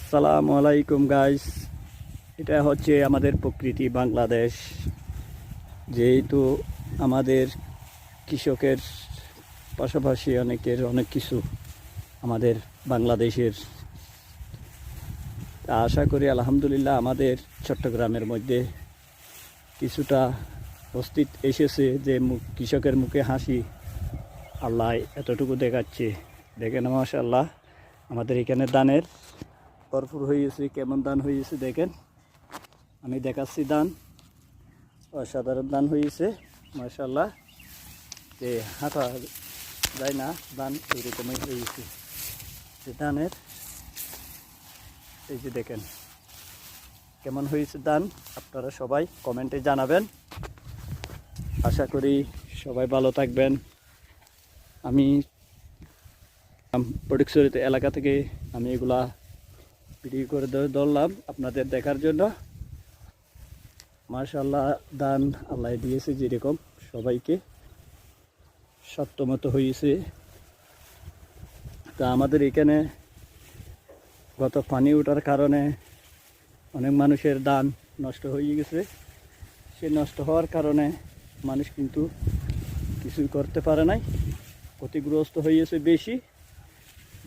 আসসালামু আলাইকুম গাইস। এটা হচ্ছে আমাদের প্রকৃতি বাংলাদেশ। যেহেতু আমাদের কৃষকের পাশাপাশি অনেক কিছু আমাদের বাংলাদেশের, আশা করি আলহামদুলিল্লাহ আমাদের চট্টগ্রামের মধ্যে কিছুটা অস্তিত্ব এসেছে যে কৃষকের মুখে হাসি আল্লাহ এতটুকু দেখাচ্ছে। দেখেন মাশাআল্লাহ আমাদের এখানে ধানের ভরপুর হয়েছে। কেমন ধান হয়েছে দেখেন, আমি দেখাচ্ছি ধান, অসাধারণ ধান হয়েছে মাশাআল্লাহ। যে হাঁটা যায় না ধান এইরকমই হয়েছে। যে ধানের এই যে দেখেন কেমন হয়েছে ধান, আপনারা সবাই কমেন্টে জানাবেন। আশা করি সবাই ভালো থাকবেন। আমি ফটিকছড়ি এলাকা থেকে আমি এগুলা ভিডিও করে ধরলাম আপনাদের দেখার জন্য। মাশাআল্লাহ ধান আল্লাহ দিয়েছে যেরকম সবাইকে সত্যমতো হয়েছে। তা আমাদের এখানে গত পানি ওঠার কারণে অনেক মানুষের ধান নষ্ট হয়ে গেছে। সে নষ্ট হওয়ার কারণে মানুষ কিন্তু কিছুই করতে পারে নাই, ক্ষতিগ্রস্ত হয়েছে বেশি।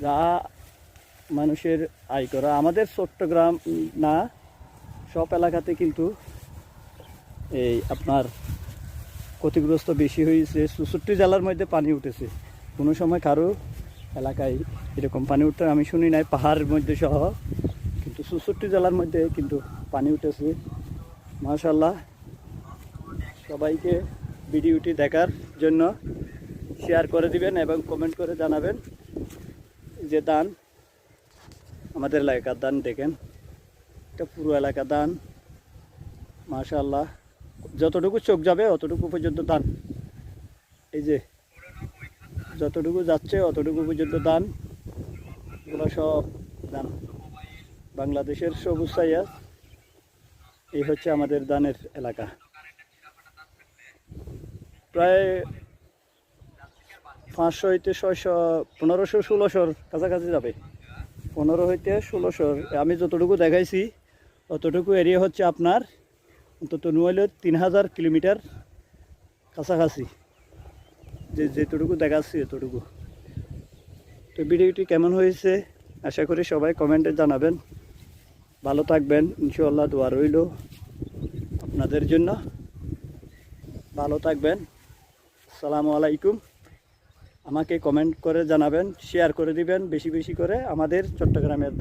যা মানুষের আয় করা আমাদের চট্টগ্রাম না, সব এলাকাতে কিন্তু এই আপনার ক্ষতিগ্রস্ত বেশি হয়েছে। 64 জেলার মধ্যে পানি উঠেছে। কোনো সময় কারো এলাকায় এরকম পানি উঠতে আমি শুনি নাই, পাহাড়ের মধ্যে সহ, কিন্তু 64 জেলার মধ্যে কিন্তু পানি উঠেছে। মাশাআল্লাহ সবাইকে ভিডিওটি দেখার জন্য শেয়ার করে দিবেন এবং কমেন্ট করে জানাবেন। যে ধান আমাদের এলাকার ধান দেখেন, এটা পুরো এলাকা ধান মাশাআল্লাহ। যতটুকু চোখ যাবে অতটুকু পর্যন্ত ধান, এই যে যতটুকু যাচ্ছে অতটুকু পর্যন্ত ধান। এগুলো সব ধান বাংলাদেশের সবুজ সাইয়াস। এই হচ্ছে আমাদের ধানের এলাকা। প্রায় 500 হইতে 600, 1500, 1600 কাছাকাছি যাবে। 15 হইতে 1600 আমি যতটুকু দেখাইছি অতটুকু এরিয়া হচ্ছে আপনার অন্তত নইলে 3000 কিলোমিটার কাছাকাছি। যেটুকু দেখাচ্ছি এতটুকু। তো ভিডিওটি কেমন হয়েছে আশা করি সবাই কমেন্টে জানাবেন। ভালো থাকবেন, ইনশাআল্লাহ দোয়া রইল আপনাদের জন্য। ভালো থাকবেন। আসসালামু আলাইকুম। আমাকে কমেন্ট করে জানাবেন, শেয়ার করে দিবেন বেশি বেশি করে আমাদের চট্টগ্রামের